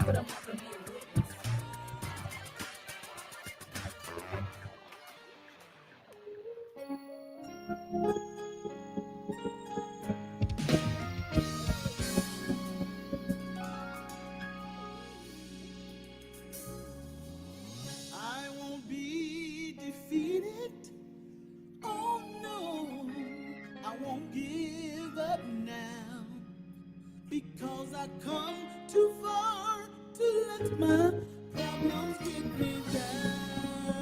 I won't be defeated. Oh no, I won't give up now, because I come too far to let my problems get me down.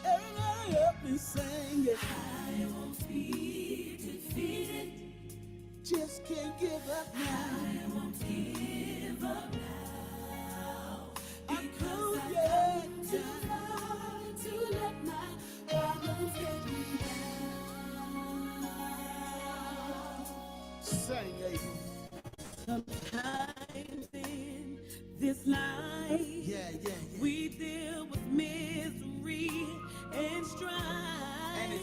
Everybody help me sing it. I won't be defeated. Just can't give up now. I won't give up now. I come yet too far to let my problems get me down. Sing, Abel. Sometimes in this life, we deal with misery and strife, and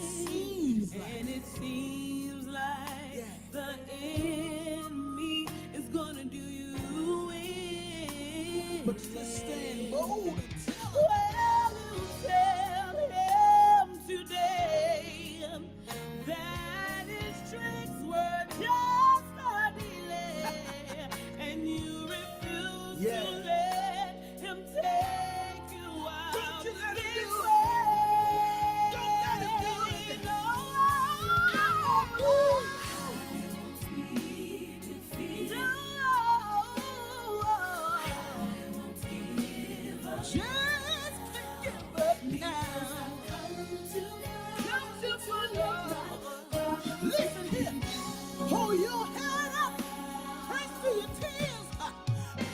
it seems like the enemy is gonna do you in. But just stand bold and tell him. Well, you tell him today that his tricks were just a delay, and you refuse to let him take you out. Don't you let him do it. Don't let him do it. No. Just can't give up now. Come to my love. Listen here. Hold your head up. Press through your tears.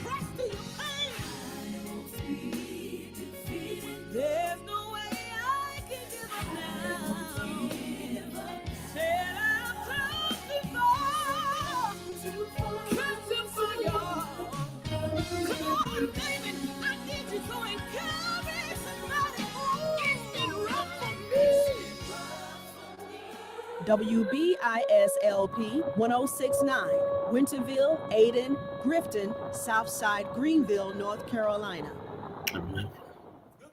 Press through your pain. There's no way I can give up now. Said I've come too far. Come too far, y'all. Come on, baby. I need you to encourage somebody. It's been rough for me. WBISLP 1069, Winterville, Ayden, Grifton, Southside, Greenville, North Carolina. Good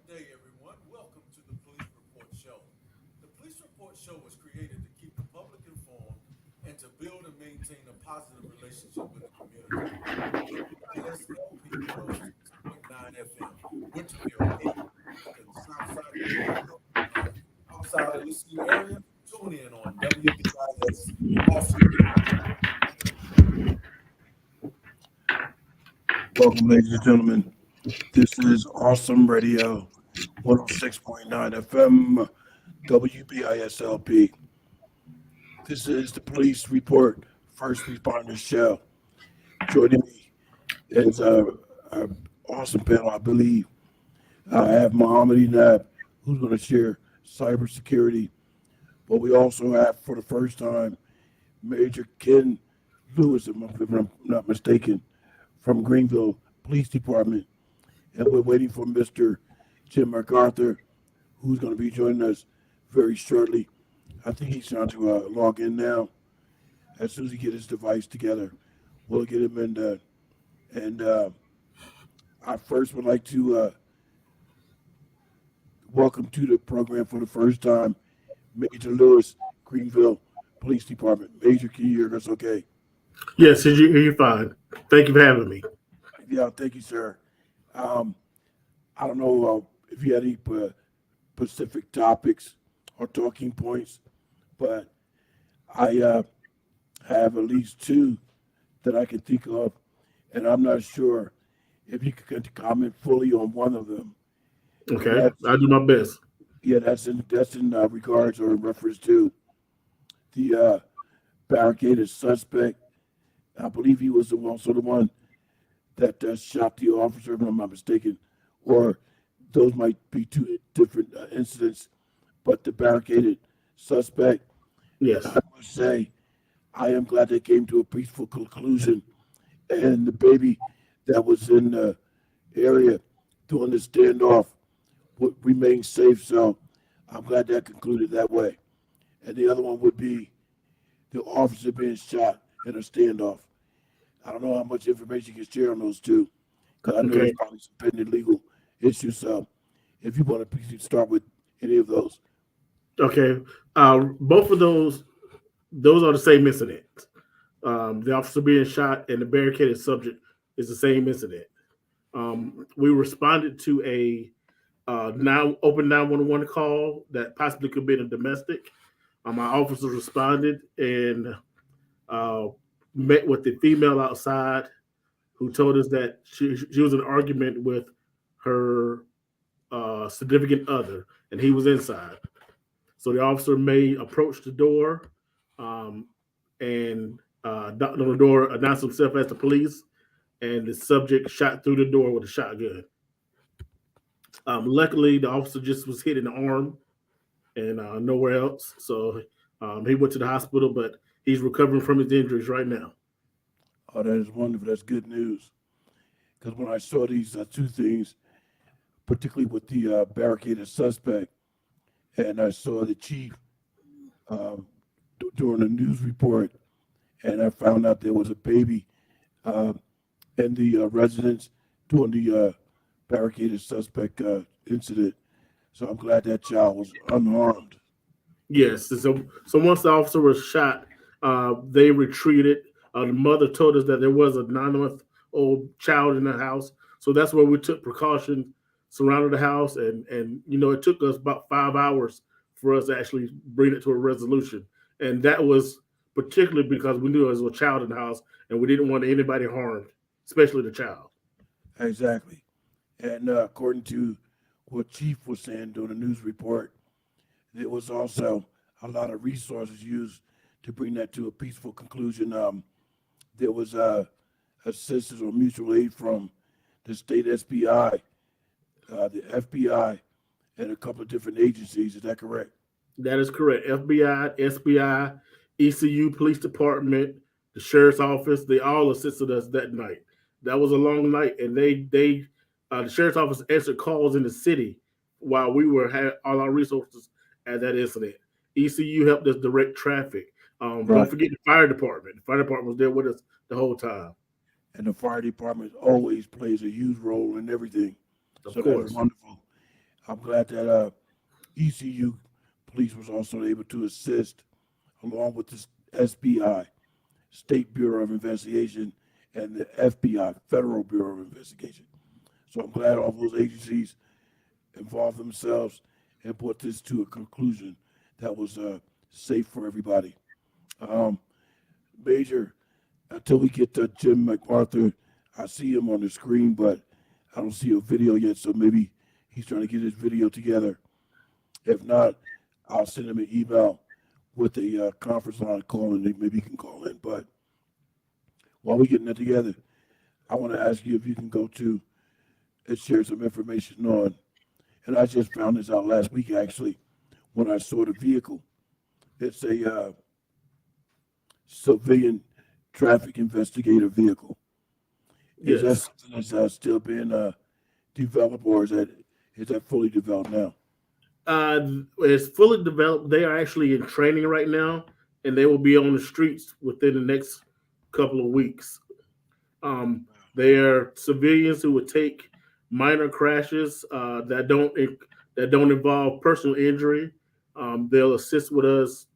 day, everyone. Welcome to the Police Report Show. The Police Report Show was created to keep the public informed and to build and maintain a positive relationship with the community. WBISLP 106.9 FM, Winterville, Ayden, Southside, Greenville, outside the listening area. Tune in on WBIS. Welcome, ladies and gentlemen. This is Awesome Radio, 106.9 FM, WBISLP. This is the Police Report First Responders Show. Joining me is our awesome panel, I believe. I have Muhammad Enab, who's going to share cybersecurity. But we also have, for the first time, Major Ken Lewis, if I'm not mistaken, from Greenville Police Department. And we're waiting for Mr. Jim MacArthur, who's going to be joining us very shortly. I think he's trying to log in now. As soon as he gets his device together, we'll get him in. And I first would like to welcome to the program for the first time, Major Lewis, Greenville Police Department. Major, can you hear us okay? Yes, you're fine. Thank you for having me. Yeah, thank you, sir. I don't know if you had any specific topics or talking points, but I have at least two that I can think of, and I'm not sure if you could comment fully on one of them. Okay, I'll do my best. Yeah, that's in regards or in reference to the barricaded suspect. I believe he was also the one that shot the officer, if I'm not mistaken, or those might be two different incidents. But the barricaded suspect, yes, I must say, I am glad they came to a peaceful conclusion, and the baby that was in the area during the standoff would remain safe. So I'm glad that concluded that way. And the other one would be the officer being shot in a standoff. I don't know how much information you can share on those two, because I know there's Okay. probably some pending legal issues. So if you want to start with any of those. Okay. Both of those are the same incident. The officer being shot and the barricaded subject is the same incident. We responded to a now open 911 call that possibly could be a domestic. Our officers responded and uh, met with the female outside who told us that she was in an argument with her significant other and he was inside. So the officer may approach the door um, and knocked on the door, announced himself as the police, and the subject shot through the door with a shotgun. Luckily, the officer just was hit in the arm and nowhere else. So he went to the hospital, but he's recovering from his injuries right now. Oh, that is wonderful. That's good news. Because when I saw these two things, particularly with the barricaded suspect, and I saw the chief um, doing a news report, and I found out there was a baby uh, in the residence during the barricaded suspect incident. So I'm glad that child was unharmed. Yes. So once the officer was shot, they retreated. The mother told us that there was a 9-month-old child in the house, so that's where we took precaution, surrounded the house, and it took us about 5 hours for us to actually bring it to a resolution, and that was particularly because we knew there was a child in the house, and we didn't want anybody harmed, especially the child. Exactly. And according to what Chief was saying during the news report, there was also a lot of resources used to bring that to a peaceful conclusion. There was assistance or mutual aid from the state SBI, the FBI, and a couple of different agencies. Is that correct? That is correct. FBI, SBI, ECU Police Department, the sheriff's office, they all assisted us that night. That was a long night, and the sheriff's office answered calls in the city while we were had all our resources at that incident. ECU helped us direct traffic. Don't Right. forget the fire department. The fire department was there with us the whole time. And the fire department always plays a huge role in everything. Of So that's course. wonderful. I'm glad that ECU police was also able to assist along with the SBI, State Bureau of Investigation, and the FBI, Federal Bureau of Investigation. So I'm glad all those agencies involved themselves and brought this to a conclusion that was safe for everybody. Um, Major, until we get to Jim MacArthur, I see him on the screen, but I don't see a video yet, so maybe he's trying to get his video together. If not, I'll send him an email with a conference line call, and maybe he can call in. But while we're getting that together, I want to ask you if you can go to and share some information on, and I just found this out last week actually, when I saw the vehicle. It's a civilian traffic investigator vehicle. Is that Yes. something that's still being developed, or is that fully developed now? It's fully developed. They are actually in training right now, and they will be on the streets within the next couple of weeks. Um, they are civilians who would take minor crashes that don't involve personal injury. They'll assist with us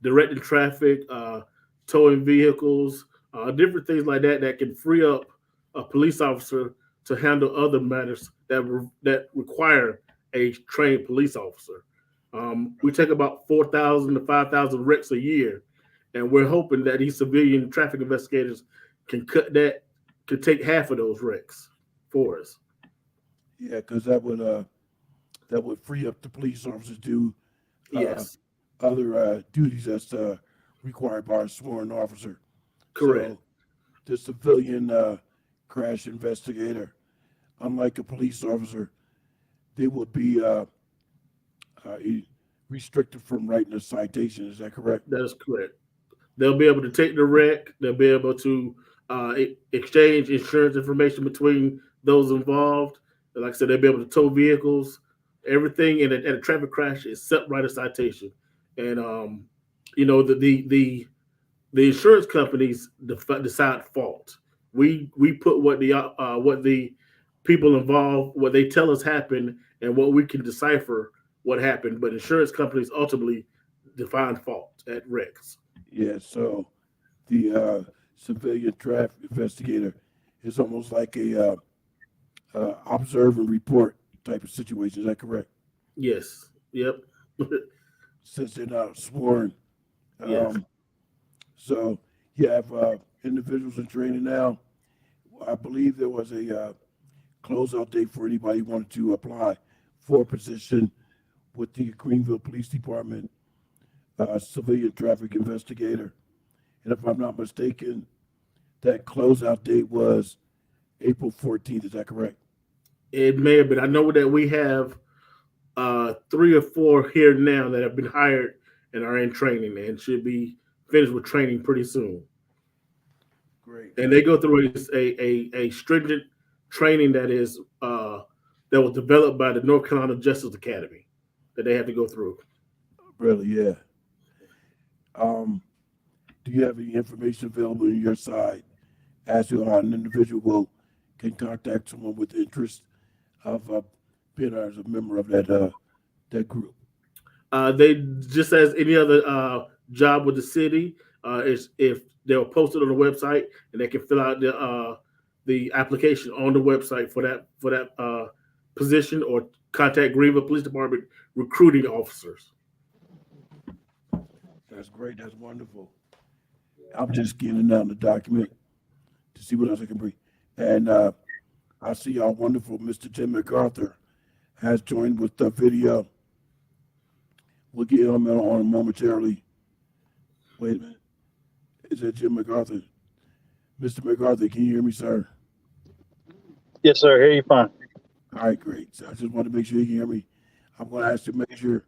directing traffic, towing vehicles, different things like that that can free up a police officer to handle other matters that require a trained police officer. We take about 4,000 to 5,000 wrecks a year, and we're hoping that these civilian traffic investigators can take half of those wrecks for us. Yeah, because that would free up the police officers to do uh, Yes, other duties that's required by a sworn officer. correct. So the civilian crash investigator, unlike a police officer, they would be restricted from writing a citation. Is that correct? That is correct. They'll be able to take the wreck. They'll be able to exchange insurance information between those involved. And like I said, they'll be able to tow vehicles. Everything in a traffic crash is set right a citation. And the the insurance companies decide fault. We put what the people involved, what they tell us happened, and what we can decipher what happened. But insurance companies ultimately define fault at wrecks. Yeah, so the civilian traffic investigator is almost like a observe and report type of situation. Is that correct? Yes. Yep. Since they're not sworn. Yes. So you have individuals in training now. I believe there was a closeout date for anybody who wanted to apply for a position with the Greenville Police Department, civilian traffic investigator. And if I'm not mistaken, that closeout date was April 14th. Is that correct? It may have been. I know that we have 3 or 4 here now that have been hired and are in training and should be finished with training pretty soon. Great. And they go through a stringent training that is that was developed by the North Carolina Justice Academy that they have to go through. Really, yeah. Do you have any information available on your side as to how an individual can contact someone with interest of being as a member of that group? They just as any other job with the city, is if they're posted on the website and they can fill out the application on the website for that position, or contact Greenville Police Department recruiting officers. That's great. That's wonderful. I'm just scanning down the document to see what else I can bring. And I see how wonderful Mr. Jim MacArthur has joined with the video. We'll get him on momentarily. Wait a minute. Is that Jim MacArthur? Mr. MacArthur, can you hear me, sir? Yes, sir. Hear you fine. All right, great. So I just want to make sure you can hear me. I'm going to ask you Major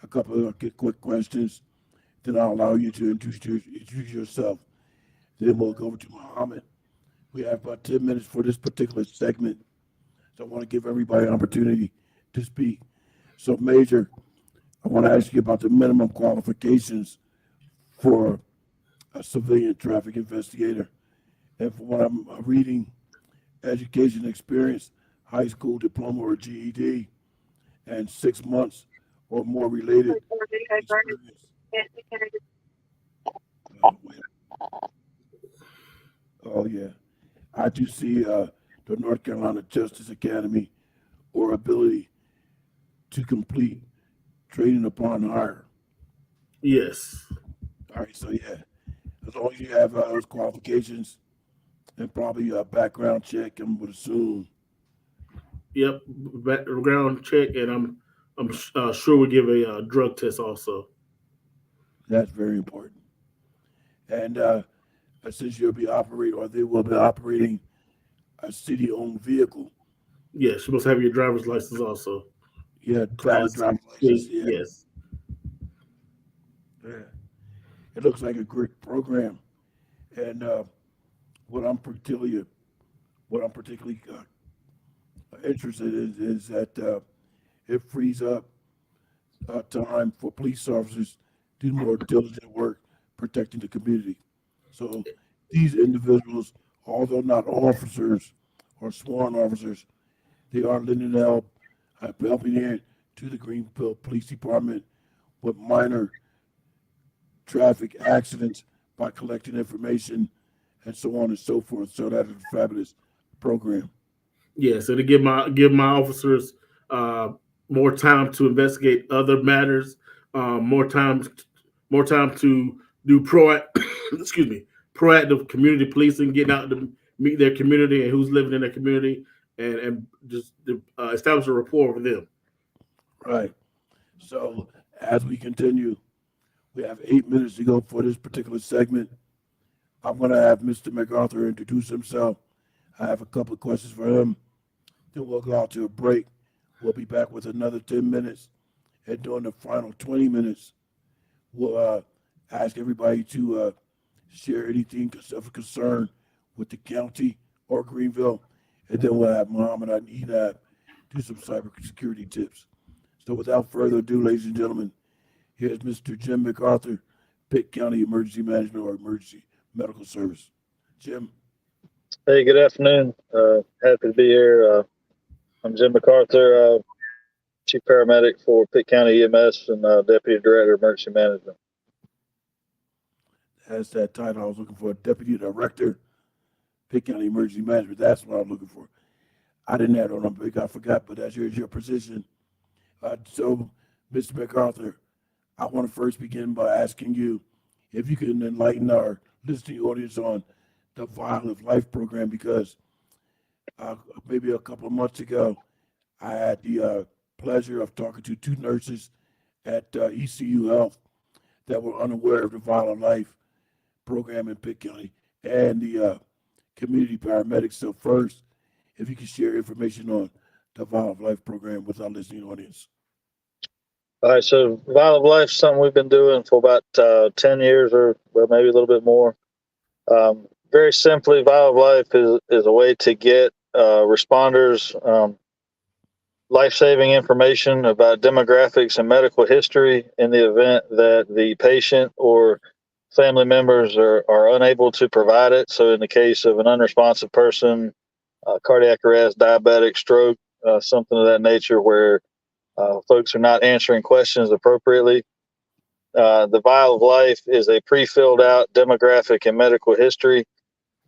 a couple of quick questions. Then I'll allow you to introduce yourself. Then we'll go over to Muhammad. We have about 10 minutes for this particular segment. So I want to give everybody an opportunity to speak. So, Major, I want to ask you about the minimum qualifications for a civilian traffic investigator. And from what I'm reading, education experience, high school diploma or GED, and 6 months or more related experience. Oh, yeah. I do see the North Carolina Justice Academy or ability to complete training upon hire. Yes. All right, so yeah, as long as you have those qualifications and probably a background check, I would assume. Yep. Background check, and I'm sure we give a drug test also. That's very important. And since you'll be operating, or they will be operating a city-owned vehicle. Yes, you must have your driver's license also. Yeah, valid driver's license. Yeah. Yes. Yeah. It looks like a great program. And what I'm particularly interested in is that it frees up time for police officers to do more diligent work protecting the community. So these individuals, although not officers or sworn officers, they are lending help, helping in to the Greenville Police Department with minor traffic accidents by collecting information and so on and so forth. So that is a fabulous program. Yeah, so to give my officers more time to investigate other matters, more time to do proactive community policing, getting out to meet their community and who's living in their community, and just establish a rapport with them. Right. So as we continue, we have 8 minutes to go for this particular segment. I'm going to have Mr. MacArthur introduce himself. I have a couple of questions for him. Then we'll go out to a break. We'll be back with another 10 minutes. And during the final 20 minutes, we'll ask everybody to share anything of concern with the county or Greenville. And then we'll have Muhammad and Enab do some cybersecurity tips. So without further ado, ladies and gentlemen, here's Mr. Jim MacArthur, Pitt County Emergency Management or Emergency Medical Service. Jim? Hey, good afternoon. Happy to be here. I'm Jim MacArthur, Chief Paramedic for Pitt County EMS and Deputy Director of Emergency Management. That's that title I was looking for, Deputy Director, Pitt County Emergency Management. That's what I'm looking for. I didn't have it on big, I forgot, but that's your position. So, Mr. MacArthur, I want to first begin by asking you if you can enlighten our listening audience on the Vial of Life program, because maybe a couple of months ago, I had the pleasure of talking to two nurses at ECU Health that were unaware of the Vial of Life program in Pitt County and the community paramedics. So first, if you could share information on the Vial of Life program with our listening audience. All right, so Vial of Life is something we've been doing for about 10 years or well, maybe a little bit more. Very simply, Vial of Life is a way to get responders life-saving information about demographics and medical history in the event that the patient or family members are unable to provide it. So in the case of an unresponsive person, cardiac arrest, diabetic, stroke, something of that nature where folks are not answering questions appropriately. The Vial of Life is a pre-filled out demographic and medical history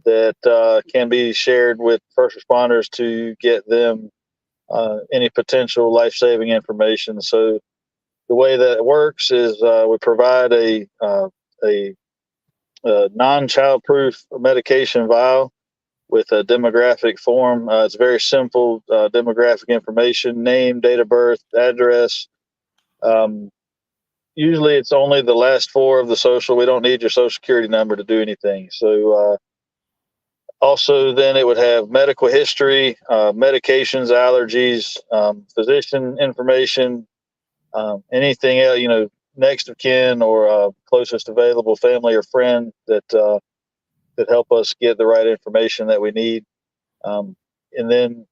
that can be shared with first responders to get them any potential life-saving information. So the way that it works is we provide a non-child-proof medication vial with a demographic form. It's very simple demographic information: name, date of birth, address. Usually it's only the last four of the social. We don't need your social security number to do anything. So also then it would have medical history, medications, allergies, physician information, anything else, next of kin or closest available family or friend that help us get the right information that we need. And then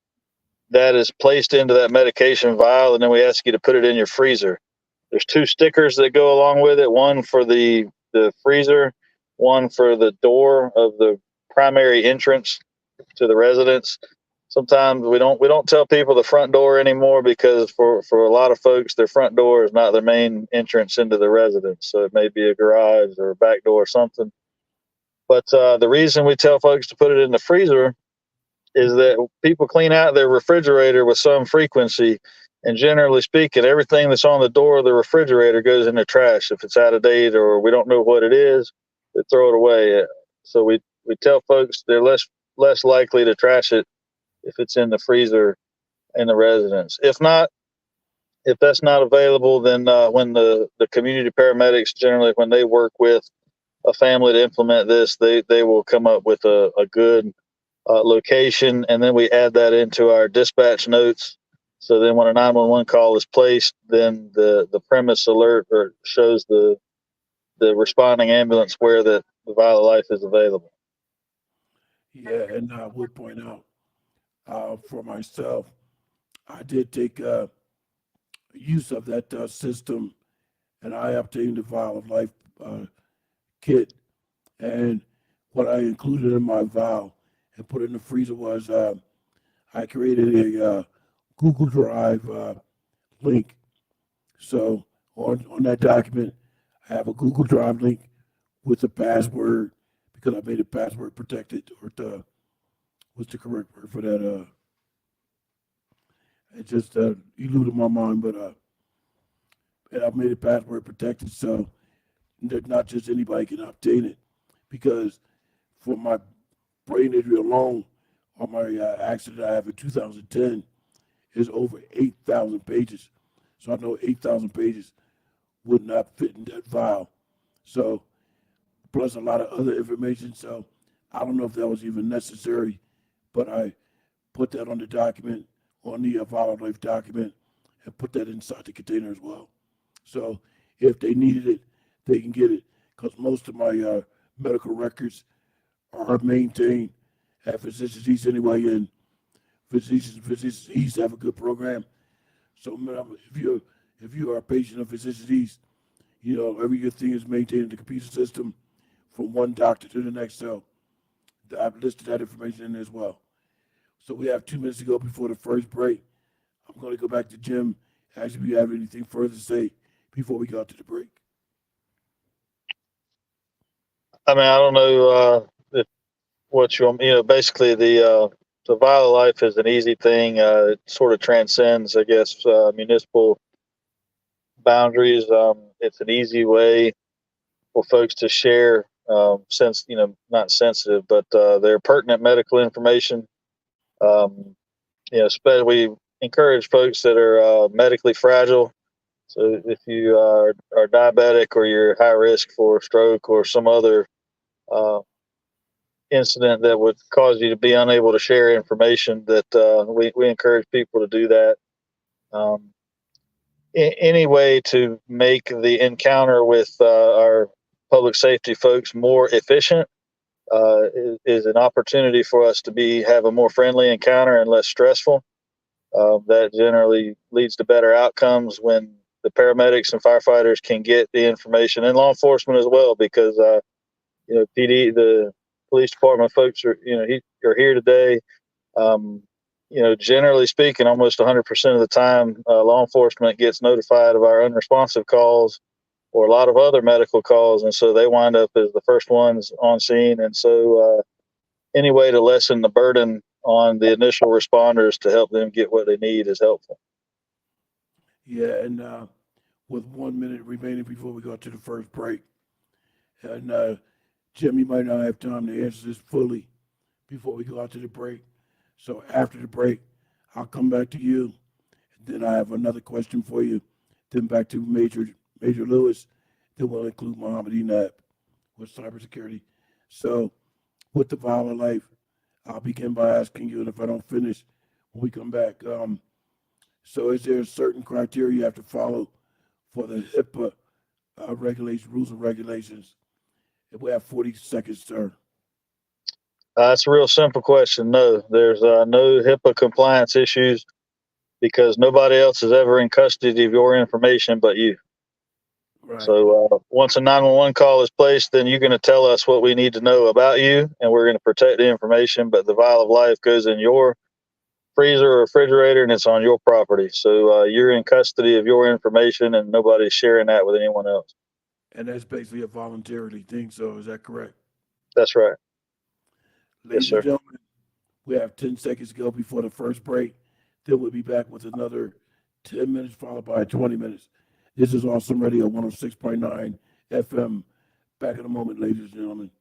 that is placed into that medication vial, and then we ask you to put it in your freezer. There's two stickers that go along with it, one for the freezer, one for the door of the primary entrance to the residence. Sometimes we don't tell people the front door anymore because for a lot of folks, their front door is not their main entrance into the residence. So it may be a garage or a back door or something. But the reason we tell folks to put it in the freezer is that people clean out their refrigerator with some frequency. And generally speaking, everything that's on the door of the refrigerator goes in the trash. If it's out of date or we don't know what it is, they throw it away. So we tell folks they're less likely to trash it if it's in the freezer in the residence. If that's not available, then when the community paramedics, generally when they work with a family to implement this, they will come up with a good location, and then we add that into our dispatch notes. So then when a 911 call is placed, then the premise alert or shows the responding ambulance where the Vial of Life is available. Yeah, and I would point out for myself, I did take use of that system, and I obtained the Vial of Life kit. And what I included in my vial and put in the freezer was I created a Google Drive link. So on that document, I have a Google Drive link with a password because I made it password protected, or what's the correct word for that? It just eluded my mind, but and I made it password protected so that not just anybody can obtain it. Because for my brain injury alone, on my accident I have in 2010, is over 8,000 pages. So I know 8,000 pages would not fit in that vial. So, plus a lot of other information. So I don't know if that was even necessary, but I put that on the document, on the Vial of Life document, and put that inside the container as well. So if they needed it, they can get it. Because most of my medical records are maintained at Physicians East anyway, and Physicians East have a good program. So if you are a patient of Physicians East, Every good thing is maintaining the computer system from one doctor to the next. So I've listed that information in as well. So we have 2 minutes to go before the first break. I'm going to go back to Jim. Ask if you have anything further to say before we go to the break. I mean, I don't know what you want. Basically the vial of life is an easy thing. It sort of transcends, I guess, municipal boundaries. It's an easy way for folks to share, not sensitive, but they're pertinent medical information. Especially we encourage folks that are medically fragile. So if you are diabetic or you're high risk for stroke or some other incident that would cause you to be unable to share information, that we encourage people to do that. Any way to make the encounter with our public safety folks more efficient is an opportunity for us to have a more friendly encounter and less stressful. That generally leads to better outcomes when the paramedics and firefighters can get the information, and law enforcement as well, because PD, the police department folks are here today. Generally speaking, almost 100% of the time, law enforcement gets notified of our unresponsive calls or a lot of other medical calls, and so they wind up as the first ones on scene. And so, any way to lessen the burden on the initial responders to help them get what they need is helpful. Yeah, and with 1 minute remaining before we go to the first break, and Jim, you might not have time to answer this fully before we go out to the break. So after the break, I'll come back to you. Then I have another question for you. Then back to Major Lewis. Then we'll include Muhammad Enab with cybersecurity. So with the vial of life, I'll begin by asking you, and if I don't finish when we come back, so is there a certain criteria you have to follow for the HIPAA rules and regulations? If we have 40 seconds, sir. That's a real simple question. No, there's no HIPAA compliance issues because nobody else is ever in custody of your information but you. Right. So once a 911 call is placed, then you're going to tell us what we need to know about you, and we're going to protect the information. But the vial of life goes in your freezer or refrigerator, and it's on your property. So you're in custody of your information, and nobody's sharing that with anyone else. And that's basically a voluntarily thing. So is that correct? That's right. Ladies and gentlemen, we have 10 seconds to go before the first break. Then we'll be back with another 10 minutes followed by 20 minutes. This is Awesome Radio 106.9 FM. Back in a moment, ladies and gentlemen.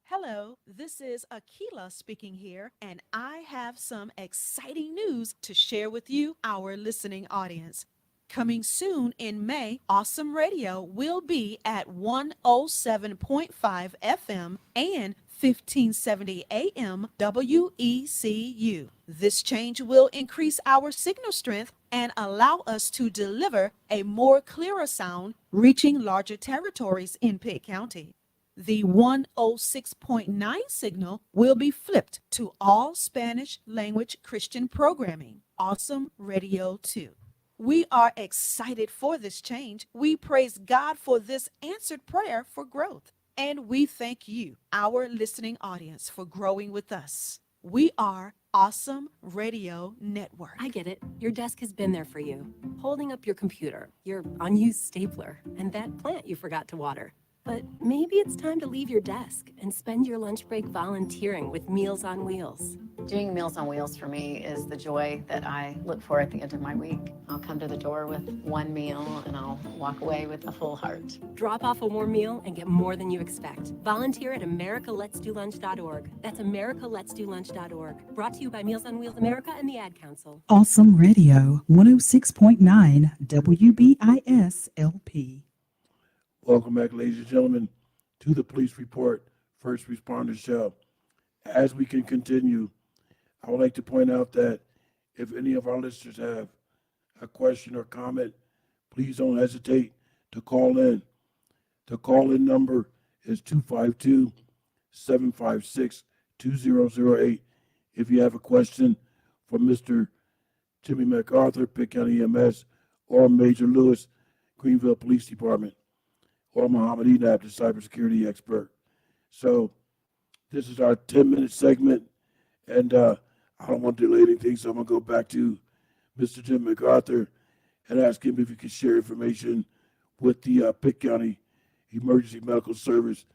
Hello, this is Akila speaking here, and I have some exciting news to share with you, our listening audience. Coming soon in May, Awesome Radio will be at 107.5 FM and 1570 AM WECU. This change will increase our signal strength and allow us to deliver a more clearer sound, reaching larger territories in Pitt County. The 106.9 signal will be flipped to all Spanish language Christian programming, Awesome Radio 2. We are excited for this change. We praise God for this answered prayer for growth. And we thank you, our listening audience, for growing with us. We are Awesome Radio Network. I get it. Your desk has been there for you, holding up your computer, your unused stapler, and that plant you forgot to water. But maybe it's time to leave your desk and spend your lunch break volunteering with Meals on Wheels. Doing Meals on Wheels for me is the joy that I look for at the end of my week. I'll come to the door with one meal and I'll walk away with a full heart. Drop off a warm meal and get more than you expect. Volunteer at americaletsdolunch.org. That's americaletsdolunch.org. Brought to you by Meals on Wheels America and the Ad Council. Awesome Radio 106.9 WBIS LP. Welcome back, ladies and gentlemen, to the Police Report First Responder Show. As we can continue, I would like to point out that if any of our listeners have a question or comment, please don't hesitate to call in. The call-in number is 252-756-2008. If you have a question for Mr. Jimmy MacArthur, Pitt County EMS, or Major Lewis, Greenville Police Department, or Muhammad Enab, the cybersecurity expert. So this is our 10-minute segment, and I don't want to delay anything, so I'm going to go back to Mr. Jim MacArthur and ask him if he could share information with the Pitt County Emergency Medical Service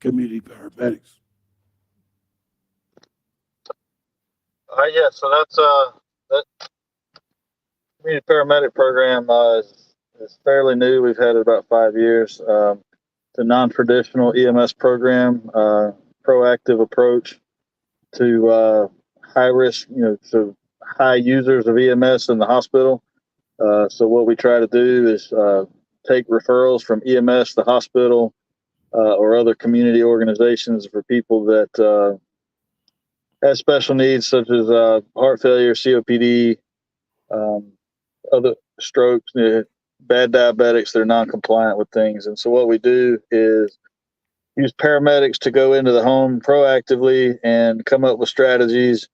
community paramedics. Yeah, so that's that community paramedic program is fairly new. We've had it about 5 years. It's a non-traditional EMS program, proactive approach to high risk, to high users of EMS in the hospital. So what we try to do is take referrals from EMS, the hospital, or other community organizations for people that have special needs such as heart failure, COPD, other strokes, bad diabetics that are non-compliant with things. And so what we do is use paramedics to go into the home proactively and come up with strategies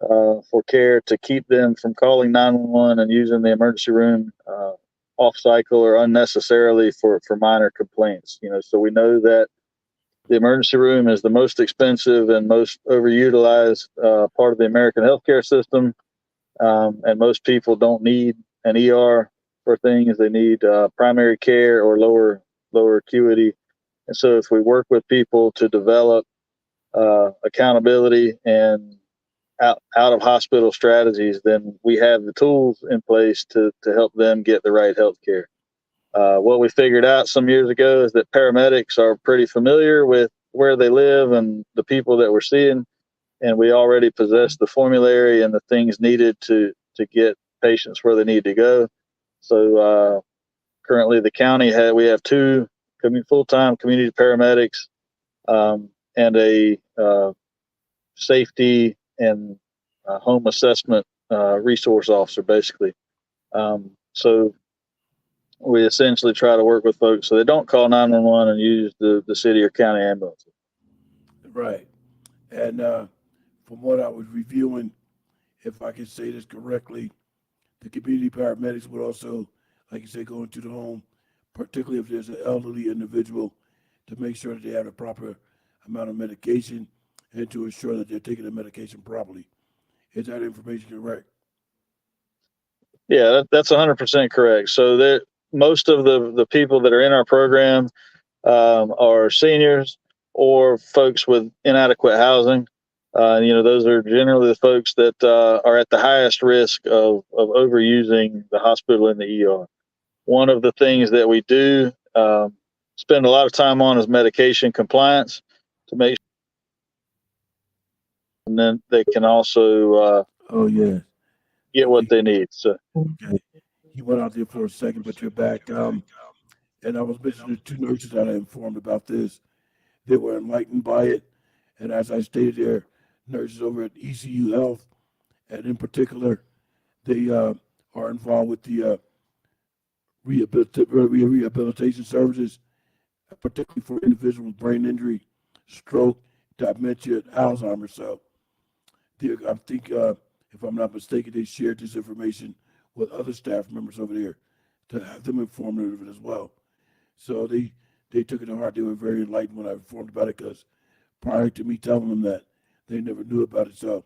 for care to keep them from calling 911 and using the emergency room off cycle or unnecessarily for minor complaints. So we know that the emergency room is the most expensive and most overutilized part of the American healthcare system, and most people don't need an ER for things. They need primary care or lower acuity. And so if we work with people to develop accountability and out of hospital strategies, then we have the tools in place to help them get the right health care. What we figured out some years ago is that paramedics are pretty familiar with where they live and the people that we're seeing, and we already possess the formulary and the things needed to get patients where they need to go. So currently the county we have 2 full-time community paramedics and a safety and home assessment resource officer, basically. So we essentially try to work with folks so they don't call 911 and use the city or county ambulances. Right. And from what I was reviewing, if I can say this correctly, the community paramedics would also, like you say, go into the home, particularly if there's an elderly individual, to make sure that they have the proper amount of medication and to ensure that they're taking the medication properly. Is that information correct? Yeah, that's 100% correct. So most of the people that are in our program are seniors or folks with inadequate housing. Those are generally the folks that are at the highest risk of overusing the hospital and the ER. One of the things that we do spend a lot of time on is medication compliance to make sure, and then they can also get what they need. So okay, you went out there for a second, but you're back. And I was mentioning the 2 nurses that I informed about this. They were enlightened by it, and as I stated, they're nurses over at ECU Health, and in particular, they are involved with the rehabilitation services, particularly for individuals with brain injury, stroke, dementia, and Alzheimer's. So I think, if I'm not mistaken, they shared this information with other staff members over there to have them informed of it as well. So they took it to heart. They were very enlightened when I informed about it, because prior to me telling them that, they never knew about it. So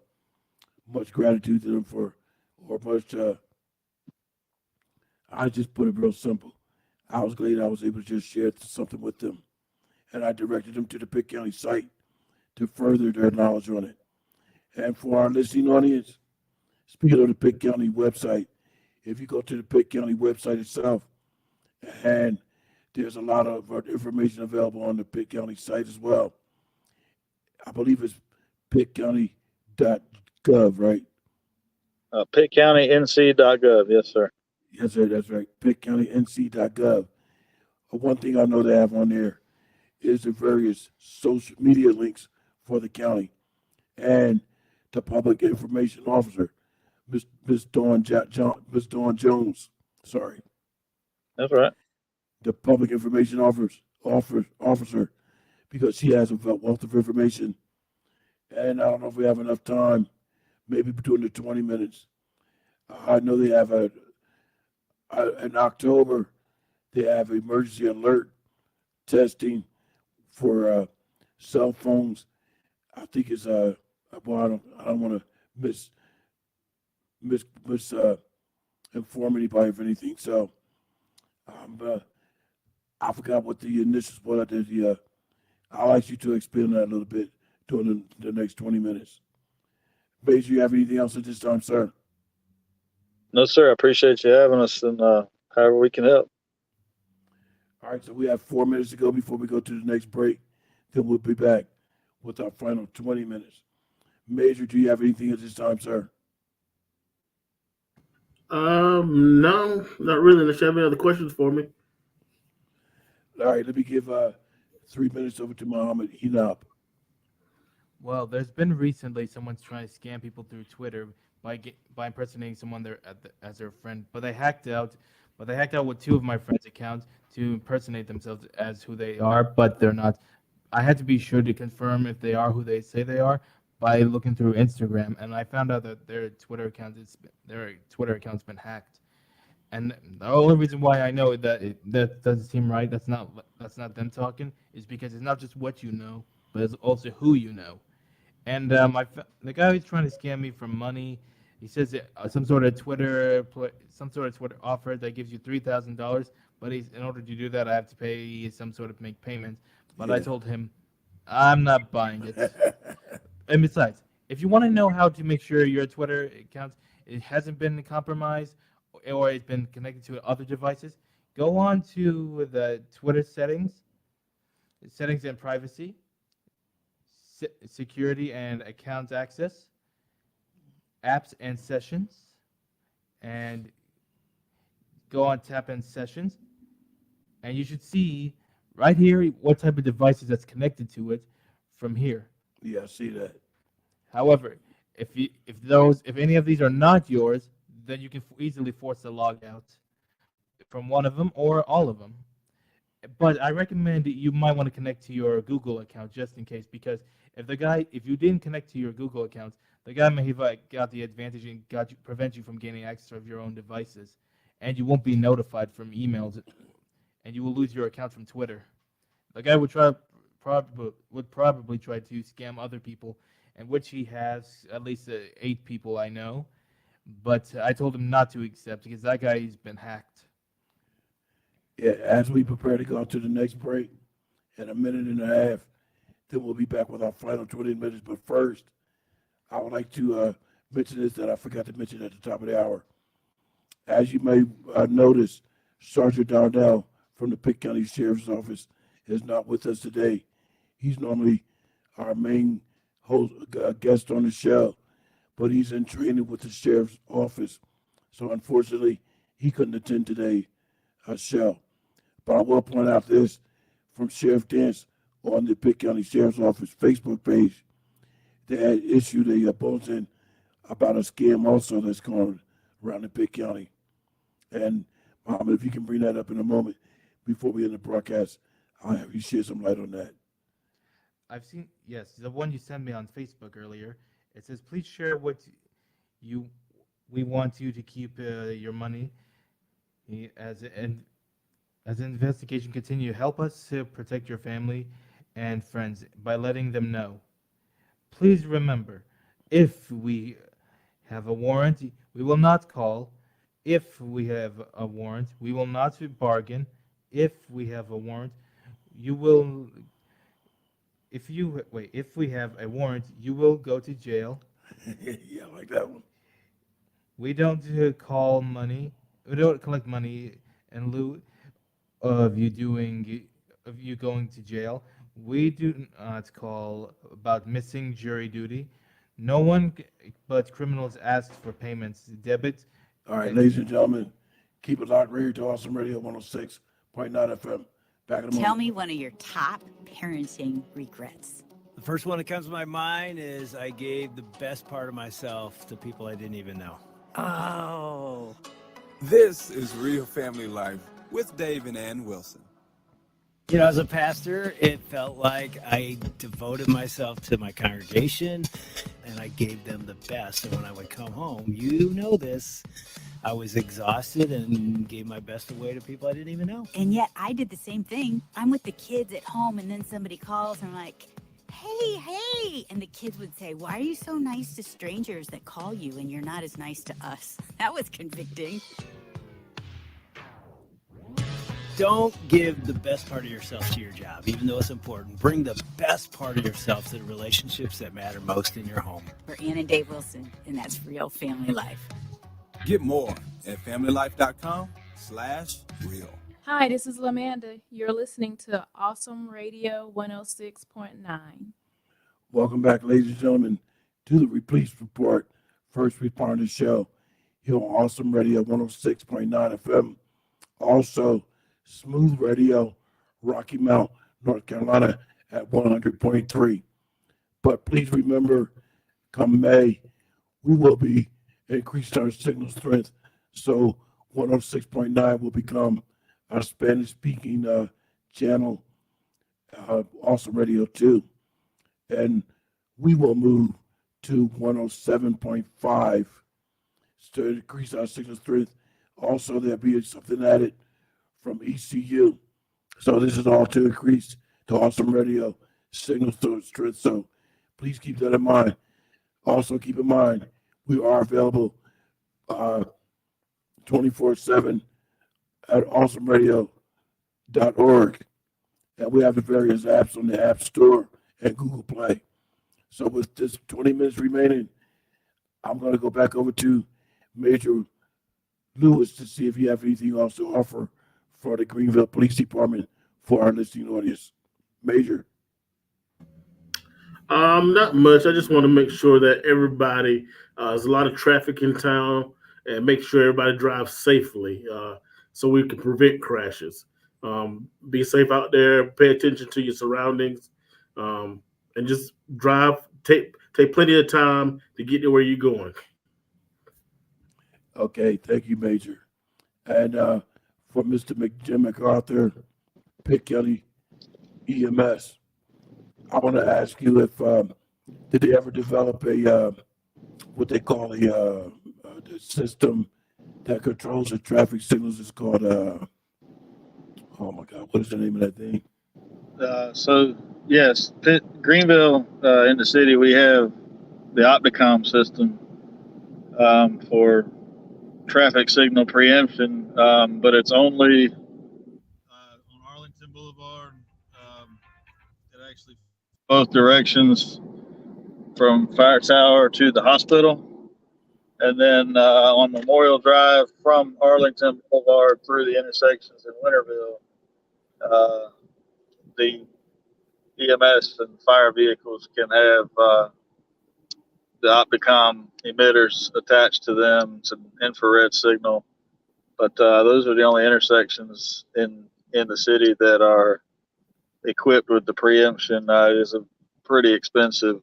much gratitude to them I just put it real simple. I was glad I was able to just share something with them. And I directed them to the Pitt County site to further their knowledge on it. And for our listening audience, speaking of the Pitt County website, if you go to the Pitt County website itself, and there's a lot of information available on the Pitt County site as well. I believe it's pittcounty.gov, right? pittcountync.gov, yes, sir. Yes, sir, that's right. pittcountync.gov. One thing I know they have on there is the various social media links for the county, and the public information officer, Miss Dawn Jones. Sorry. That's right. The public information officer, because she has a wealth of information. And I don't know if we have enough time, maybe between the 20 minutes. I know they have in October, They have emergency alert testing for cell phones. I think it's well, I don't want to mis inform anybody of anything. So I forgot what the initials were. I'll ask you to expand that a little bit during the next 20 minutes. Major, you have anything else at this time, sir? No, sir. I appreciate you having us, and however we can help. All right, so we have 4 minutes to go before we go to the next break. Then we'll be back with our final 20 minutes. Major, do you have anything at this time, sir? No, not really. Unless you have any other questions for me. All right, let me give 3 minutes over to Muhammad Enab. Well, there's been recently someone's trying to scam people through Twitter by impersonating someone as their friend, but they hacked out. But they hacked out with 2 of my friends' accounts to impersonate themselves as who they are, but they're not. I had to be sure to confirm if they are who they say they are by looking through Instagram, and I found out that their Twitter account's been hacked. And the only reason why I know that doesn't seem right, that's not them talking, is because it's not just what you know, but it's also who you know. And the guy who's trying to scam me for money, he says some sort of Twitter offer that gives you $3,000, but in order to do that, I have to pay some sort of make payment. But I told him, I'm not buying it. And besides, if you want to know how to make sure your Twitter account it hasn't been compromised or it's been connected to other devices, go on to the Twitter settings and privacy, security and account access, apps and sessions, and go on tap in sessions, and you should see right here what type of devices that's connected to it from here. Yeah, I see that. However, if any of these are not yours, then you can easily force a log out from one of them or all of them. But I recommend that you might want to connect to your Google account just in case, because if you didn't connect to your Google account, the guy may have got the advantage and prevent you from gaining access of your own devices, and you won't be notified from emails, and you will lose your account from Twitter. The guy would probably try to scam other people, and which he has at least 8 people I know. But I told him not to accept because that guy's been hacked. Yeah, as we prepare to go to the next break in a minute and a half, then we'll be back with our final 20 minutes. But first, I would like to mention this that I forgot to mention at the top of the hour. As you may notice, Sergeant Darnell from the Pitt County Sheriff's Office is not with us today. He's normally our main guest on the show, but he's in training with the Sheriff's Office. So unfortunately, he couldn't attend today's show. But I will point out this from Sheriff Dance on the Pitt County Sheriff's Office Facebook page. They had issued a bulletin about a scam also that's going around in Pitt County. And Mohammed, if you can bring that up in a moment before we end the broadcast, I'll have you shed some light on that. I've seen, yes, the one you sent me on Facebook earlier. It says, please share what we want you to keep your money. As an investigation continue, help us to protect your family and friends by letting them know. Please remember, if we have a warrant, we will not call. If we have a warrant, we will not bargain. If we have a warrant, you will. If we have a warrant, you will go to jail. Yeah, I like that one. We don't call money. We don't collect money in lieu of you going to jail. We do not call about missing jury duty. No one but criminals ask for payments, debit. All right, ladies and gentlemen, keep it locked right here to Awesome Radio 106.9 FM. Back in a moment. Tell me one of your top parenting regrets. The first one that comes to my mind is I gave the best part of myself to people I didn't even know. Oh. This is Real Family Life with Dave and Ann Wilson. You know, as a pastor, it felt like I devoted myself to my congregation and I gave them the best. And when I would come home, you know this, I was exhausted and gave my best away to people I didn't even know. And yet I did the same thing. I'm with the kids at home, and then somebody calls, and I'm like, hey. And the kids would say, why are you so nice to strangers that call you and you're not as nice to us? That was convicting. Don't give the best part of yourself to your job, even though it's important. Bring the best part of yourself to the relationships that matter most in your home. We're Ann and Dave Wilson, and that's real family life. Get more at familylife.com/real. Hi, this is Lamanda. You're listening to Awesome Radio 106.9. Welcome back, ladies and gentlemen, to the Police Report First Responder Show here on Awesome Radio 106.9 FM. Also, Smooth Radio, Rocky Mount, North Carolina at 100.3. But please remember, come May, we will be increasing our signal strength. So 106.9 will become our Spanish-speaking channel, Awesome Radio 2. And we will move to 107.5 to increase our signal strength. Also, there'll be something added from ECU. So this is all to increase the Awesome Radio signal strength. So please keep that in mind. Also keep in mind, we are available 24/7 at awesomeradio.org. And we have the various apps on the App Store and Google Play. So with this 20 minutes remaining, I'm going to go back over to Major Lewis to see if you have anything else to offer for the Greenville Police Department for our listening audience. Major. Not much. I just want to make sure that everybody, there's a lot of traffic in town, and make sure everybody drives safely so we can prevent crashes. Be safe out there, pay attention to your surroundings, and just drive. Take plenty of time to get to where you're going. Okay, thank you, Major. And for Mr. Jim MacArthur, Pitt County EMS, I want to ask you if did they ever develop a what they call the system that controls the traffic signals? It's called oh my God, what is the name of that thing? So yes, Greenville in the city, we have the Opticom system for traffic signal preemption, but it's only on Arlington Boulevard. It actually both directions from Fire Tower to the hospital, and then on Memorial Drive from Arlington Boulevard through the intersections in Winterville, the EMS and fire vehicles can have the Opticom emitters attached to them. It's an infrared signal, but those are the only intersections in the city that are equipped with the preemption. It is a pretty expensive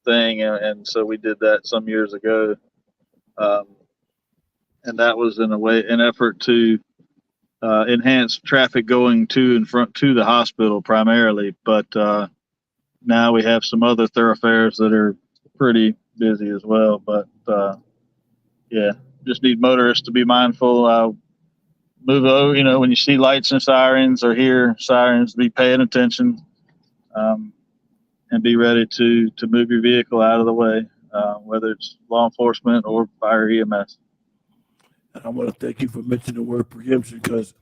thing, and so we did that some years ago, and that was an effort to enhance traffic going to and from to the hospital primarily, but now we have some other thoroughfares that are pretty busy as well. But yeah, just need motorists to be mindful. Move over, when you see lights and sirens or hear sirens, be paying attention, and be ready to move your vehicle out of the way, whether it's law enforcement or fire EMS. And I want to thank you for mentioning the word preemption, because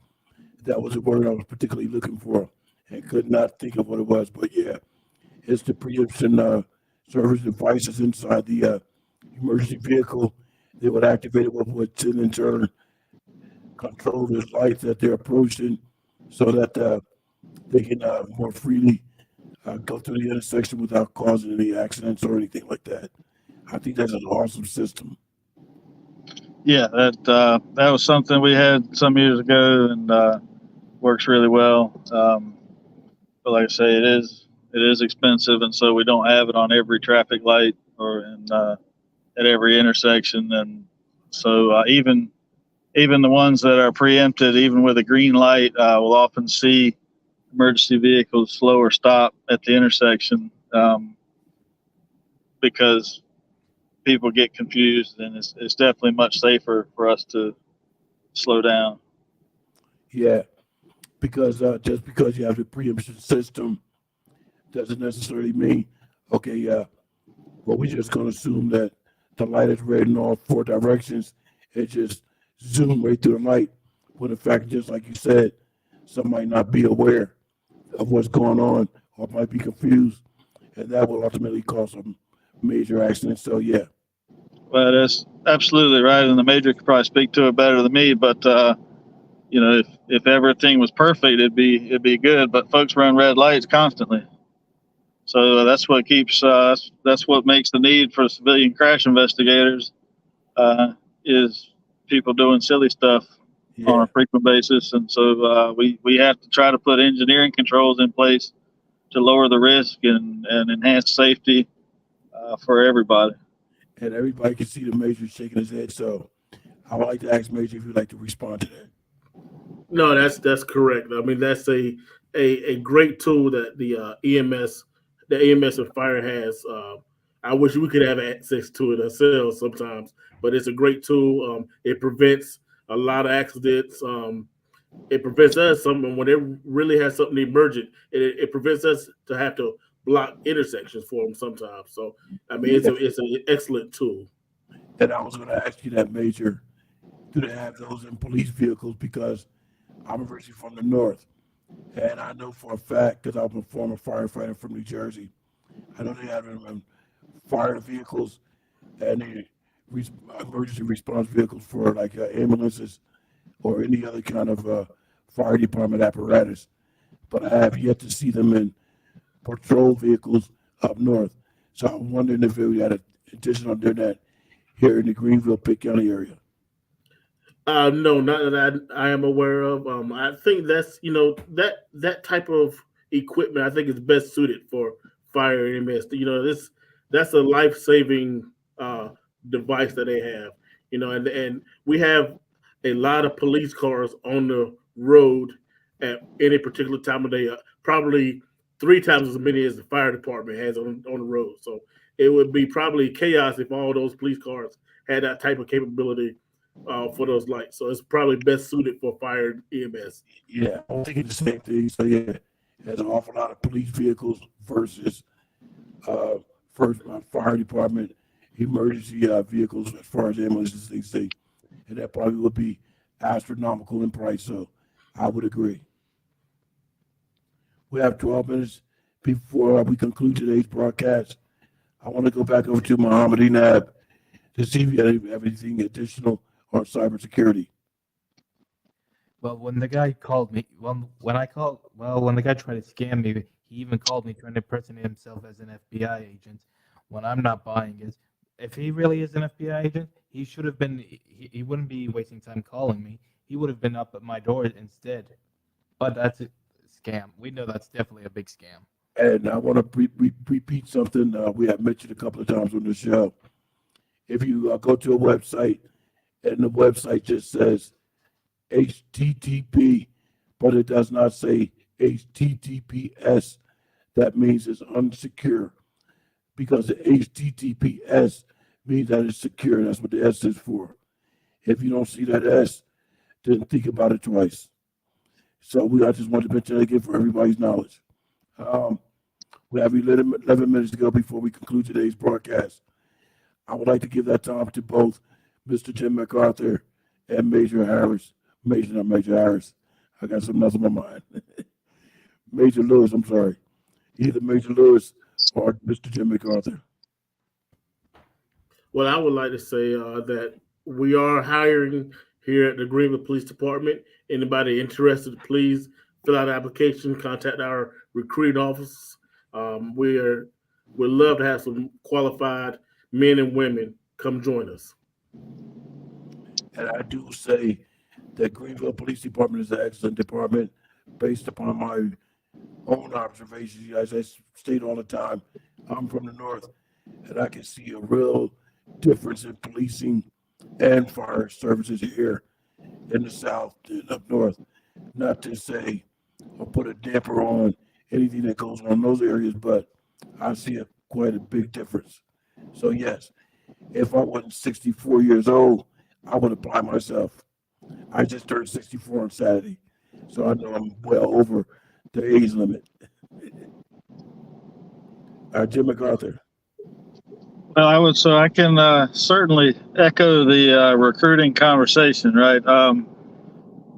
that was a word I was particularly looking for and could not think of what it was. But yeah, it's the preemption service devices inside the emergency vehicle. They would activate it with what's in turn control the lights that they're approaching, so that they can more freely go through the intersection without causing any accidents or anything like that. I think that's an awesome system. Yeah, that was something we had some years ago, and works really well. But like I say, it is expensive, and so we don't have it on every traffic light or at every intersection. And so even the ones that are preempted, even with a green light, will often see emergency vehicles slow or stop at the intersection, because people get confused, and it's definitely much safer for us to slow down. Yeah, because just because you have the preemption system doesn't necessarily mean, okay, well, we're just going to assume that the light is red in all four directions and just zoom right through the light. When in fact, just like you said, some might not be aware of what's going on or might be confused, and that will ultimately cause some major accidents. So, yeah. Well, that's absolutely right, and the major could probably speak to it better than me. But if everything was perfect, it'd be good. But folks run red lights constantly, so that's what keeps that's what makes the need for civilian crash investigators is people doing silly stuff on a frequent basis, and so we have to try to put engineering controls in place to lower the risk and enhance safety for everybody. And everybody can see the Major shaking his head. So I would like to ask Major if you'd like to respond to that. No, that's correct. I mean, that's a great tool that the EMS and fire has. I wish we could have access to it ourselves sometimes, but it's a great tool. It prevents a lot of accidents. It prevents us when it really has something emergent. It prevents us to have to block intersections for them sometimes. So I mean, it's an excellent tool. And I was going to ask you that, Major. Do they have those in police vehicles? Because I'm originally from the north, and I know for a fact, because I'm a former firefighter from New Jersey, I know they have them in fire vehicles and emergency response vehicles for like ambulances or any other kind of fire department apparatus. But I have yet to see them in patrol vehicles up north. So I'm wondering if we had an additional doing that here in the Greenville, Pitt County area. No, not that I am aware of. I think that's that type of equipment. I think is best suited for fire and EMS. That's a life saving device that they have. And we have a lot of police cars on the road at any particular time of day. Probably 3 times as many as the fire department has on the road. So it would be probably chaos if all those police cars had that type of capability for those lights. So it's probably best suited for fire EMS. Yeah, I'm thinking the same thing. So yeah, there's an awful lot of police vehicles versus fire department emergency vehicles as far as ambulances they say, and that probably would be astronomical in price. So I would agree. We have 12 minutes before we conclude today's broadcast. I want to go back over to Muhammad Enab to see if you have anything additional on cybersecurity. Well, when the guy called me, when the guy tried to scam me, he even called me trying to impersonate himself as an FBI agent. When I'm not buying it, if he really is an FBI agent, he should have been. He wouldn't be wasting time calling me. He would have been up at my door instead. But that's a scam. We know that's definitely a big scam. And I want to repeat something we have mentioned a couple of times on the show. If you go to a website and the website just says HTTP, but it does not say HTTPS, that means it's unsecure, because the HTTPS means that it's secure. That's what the S is for. If you don't see that S, then think about it twice. So I just want to mention that again for everybody's knowledge. We have 11 minutes to go before we conclude today's broadcast. I would like to give that time to both Mr. Jim MacArthur and Major Harris. Major Harris. I got something else on my mind. Major Lewis, I'm sorry. Either Major Lewis or Mr. Jim MacArthur. Well, I would like to say that we are hiring here at the Greenville Police Department. Anybody interested, please fill out an application, contact our recruiting office. We'd love to have some qualified men and women come join us. And I do say that Greenville Police Department is an excellent department based upon my own observations. As I state all the time, I'm from the north, and I can see a real difference in policing and fire services here in the south and up north. Not to say or put a damper on anything that goes on in those areas, but I see quite a big difference. So yes, if I wasn't 64 years old, I would apply myself. I just turned 64 on Saturday, so I know I'm well over the age limit. Jim MacArthur. Well, I can certainly echo the recruiting conversation, right?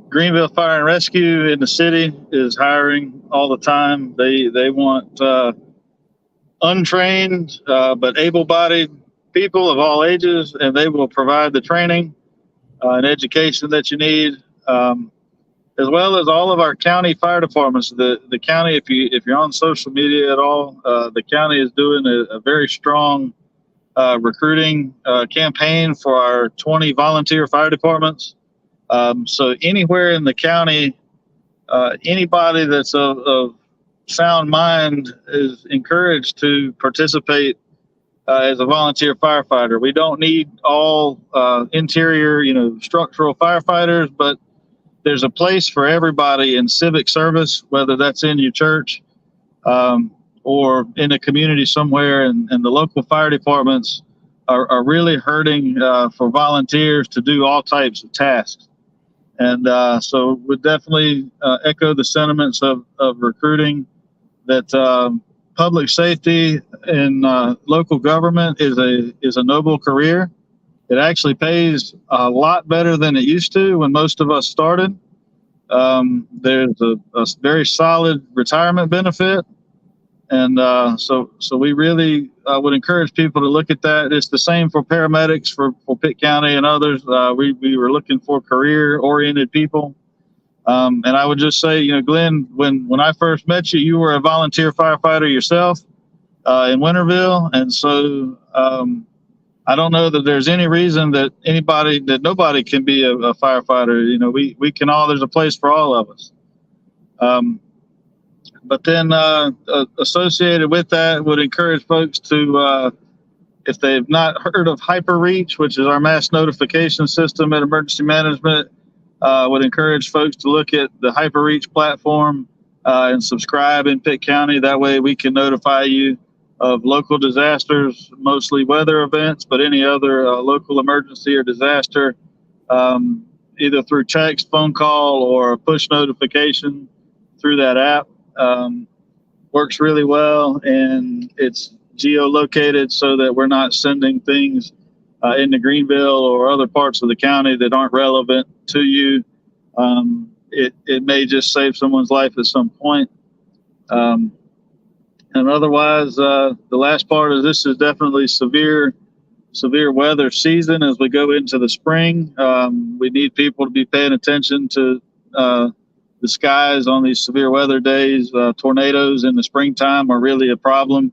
Greenville Fire and Rescue in the city is hiring all the time. They want untrained but able-bodied people of all ages, and they will provide the training and education that you need, as well as all of our county fire departments. The county, if you're on social media at all, the county is doing a very strong recruiting campaign for our 20 volunteer fire departments. So anywhere in the county, anybody that's of sound mind is encouraged to participate as a volunteer firefighter. We don't need all interior, structural firefighters, but there's a place for everybody in civic service, whether that's in your church or in a community somewhere. And the local fire departments are really hurting for volunteers to do all types of tasks. And so we definitely echo the sentiments of recruiting, that public safety in local government is a noble career. It actually pays a lot better than it used to when most of us started. There's a very solid retirement benefit. And so we really would encourage people to look at that. It's the same for paramedics for Pitt County and others. We were looking for career-oriented people. And I would just say, Glenn, when I first met you, you were a volunteer firefighter yourself in Winterville. And so I don't know that there's any reason that nobody can be a firefighter. We can all, there's a place for all of us. But then associated with that, would encourage folks to, if they've not heard of HyperReach, which is our mass notification system at emergency management, would encourage folks to look at the HyperReach platform and subscribe in Pitt County. That way we can notify you of local disasters, mostly weather events, but any other local emergency or disaster, either through text, phone call, or a push notification through that app. Works really well, and it's geolocated so that we're not sending things into Greenville or other parts of the county that aren't relevant to you. It may just save someone's life at some point. And otherwise, the last part of this is definitely severe weather season as we go into the spring. We need people to be paying attention to the skies on these severe weather days. Tornadoes in the springtime are really a problem.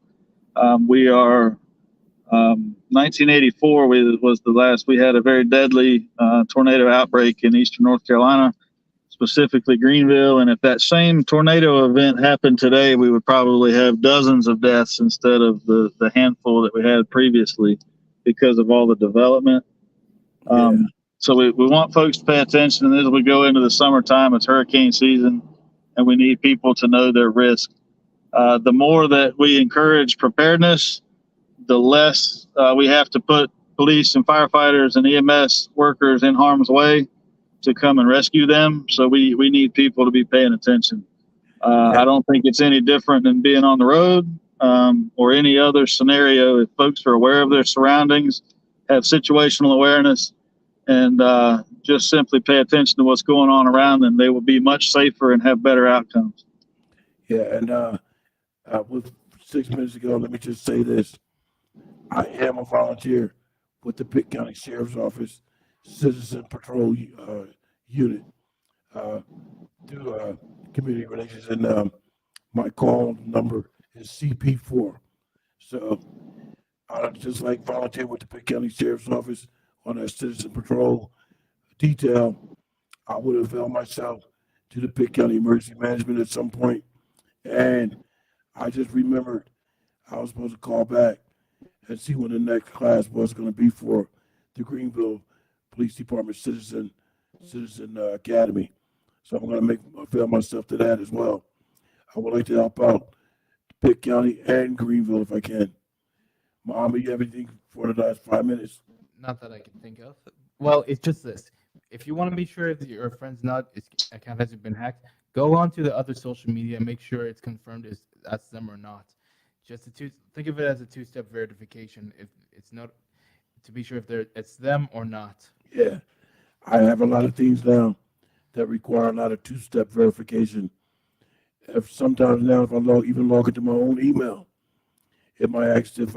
1984 was the last we had a very deadly tornado outbreak in eastern North Carolina, specifically Greenville. And if that same tornado event happened today, we would probably have dozens of deaths instead of the handful that we had previously because of all the development. So we want folks to pay attention. And as we go into the summertime, it's hurricane season, and we need people to know their risk. The more that we encourage preparedness, the less we have to put police and firefighters and EMS workers in harm's way to come and rescue them. So we need people to be paying attention. I don't think it's any different than being on the road or any other scenario. If folks are aware of their surroundings, have situational awareness, and just simply pay attention to what's going on around them, they will be much safer and have better outcomes. Yeah, and with 6 minutes ago, let me just say this. I am a volunteer with the Pitt County Sheriff's Office Citizen Patrol Unit through community relations, and my call number is CP4. So I just like volunteer with the Pitt County Sheriff's Office on a citizen patrol detail. I would avail myself to the Pitt County Emergency Management at some point, and I just remembered I was supposed to call back and see when the next class was going to be for the Greenville Police Department Citizen Academy. So I'm going to avail myself to that as well. I would like to help out Pitt County and Greenville if I can. Muhammad, you have anything for the last 5 minutes? Not that I can think of. Well, it's just this. If you want to be sure if your friend's not his account hasn't been hacked, go on to the other social media and make sure it's confirmed is that's them or not. Just think of it as a two-step verification. If it's not to be sure if it's them or not. Yeah, I have a lot of things now that require a lot of two-step verification. If sometimes now, if I even log into my own email, it might ask if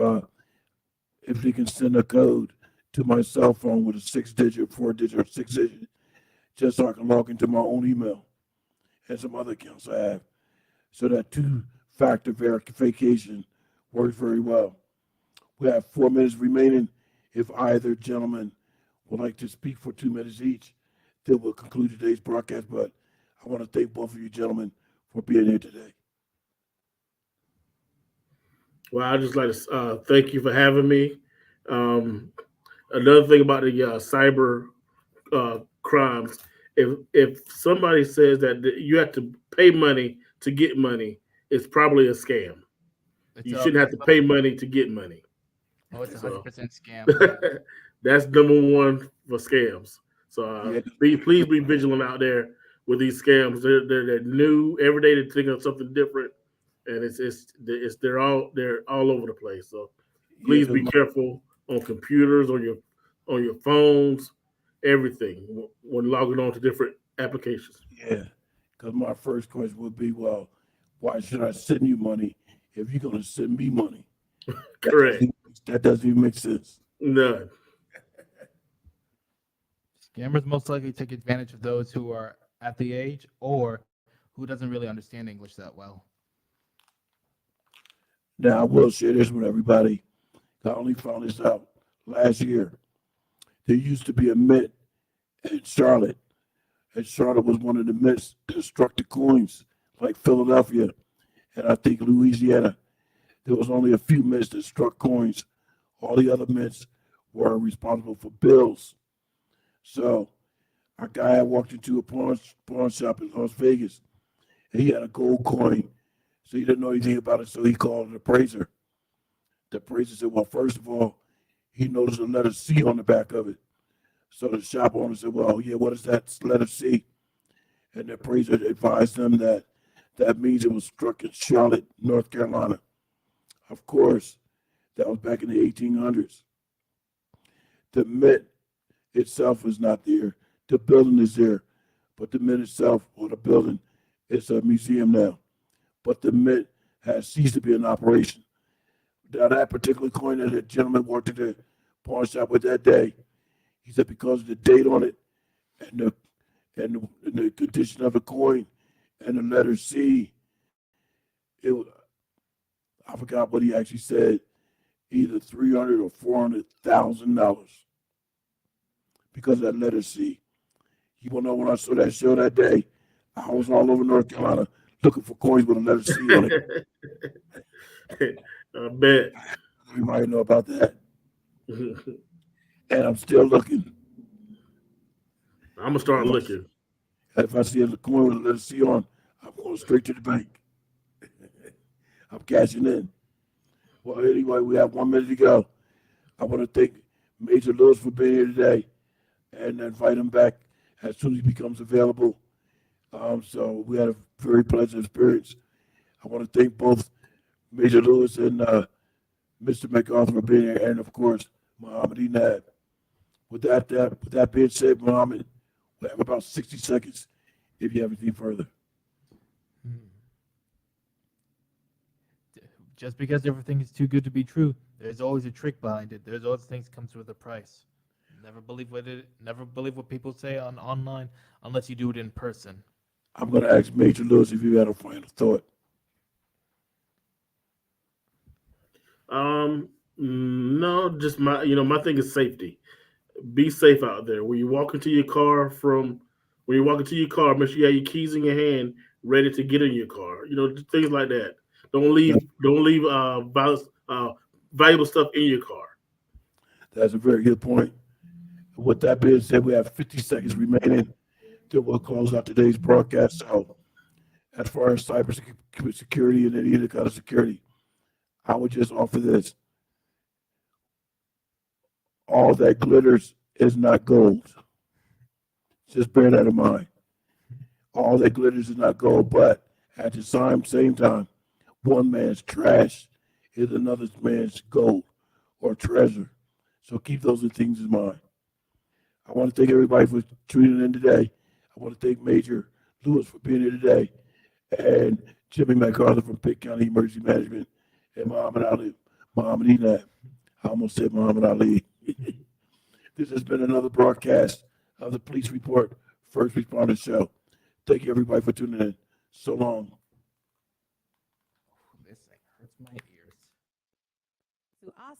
they can send a code to my cell phone with a 6-digit, 4-digit, or 6-digit, just so I can log into my own email and some other accounts I have. So that two-factor verification works very well. We have 4 minutes remaining. If either gentleman would like to speak for 2 minutes each, then we'll conclude today's broadcast. But I want to thank both of you gentlemen for being here today. Well, I just like to thank you for having me. Another thing about the cyber crimes, if somebody says that you have to pay money to get money, it's probably a scam. You shouldn't have to pay money to get money. Oh, it's 100% scam. That's number one for scams. So please be vigilant out there with these scams. They're new every day. They're thinking of something different, and they're all over the place. So please be careful on computers, on your phones, everything when logging on to different applications. Yeah, because my first question would be, well, why should I send you money if you're going to send me money? Correct. That doesn't even make sense. None. Scammers most likely take advantage of those who are at the age or who doesn't really understand English that well. Now, I will share this with everybody. I only found this out last year. There used to be a mint in Charlotte. And Charlotte was one of the mints that struck the coins, like Philadelphia and I think Louisiana. There was only a few mints that struck coins. All the other mints were responsible for bills. So a guy had walked into a pawn shop in Las Vegas, and he had a gold coin. So he didn't know anything about it, so he called an appraiser. The appraiser said, well, first of all, he noticed a letter C on the back of it. So the shop owner said, well, yeah, what is that letter C? And the appraiser advised him that that means it was struck in Charlotte, North Carolina. Of course, that was back in the 1800s. The mint itself is not there. The building is there, but the mint itself, or the building, is a museum now. But the mint has ceased to be in operation. Now, that particular coin that the gentleman walked to the pawn shop with that day, he said because of the date on it and the condition of the coin and the letter C, I forgot what he actually said, either $300,000 or $400,000 because of that letter C. You will know when I saw that show that day, I was all over North Carolina looking for coins with a letter C on it. I bet. You might know about that. And I'm still looking. I'm going to start looking. If I see a coin with a letter C on, I'm going straight to the bank. I'm cashing in. Well, anyway, we have 1 minute to go. I want to thank Major Lewis for being here today and invite him back as soon as he becomes available. So we had a very pleasant experience. I want to thank both Major Lewis and Mr. MacArthur for being here, and of course, Muhammad Enab. With that being said, Muhammad, we have about 60 seconds if you have anything further. Just because everything is too good to be true, there's always a trick behind it. There's always things comes with a price. Never believe what people say online unless you do it in person. I'm going to ask Major Lewis if you had a final thought. No, just my thing is safety. Be safe out there. When you walk into your car, make sure you have your keys in your hand, ready to get in your car. Things like that. Don't leave valuable stuff in your car. That's a very good point. With that being said, we have 50 seconds remaining till we'll close out today's broadcast. So, as far as cybersecurity and any other kind of security, I would just offer this. all that glitters is not gold. Just bear that in mind. All that glitters is not gold, but at the same time, one man's trash is another man's gold or treasure. So keep those things in mind. I want to thank everybody for tuning in today. I want to thank Major Lewis for being here today, and Jimmy MacArthur from Pitt County Emergency Management, and Muhammad Enab. I almost said Muhammad Ali. This has been another broadcast of the Police Report First Responder Show. Thank you, everybody, for tuning in. So long. This thing hurts my ears. To us.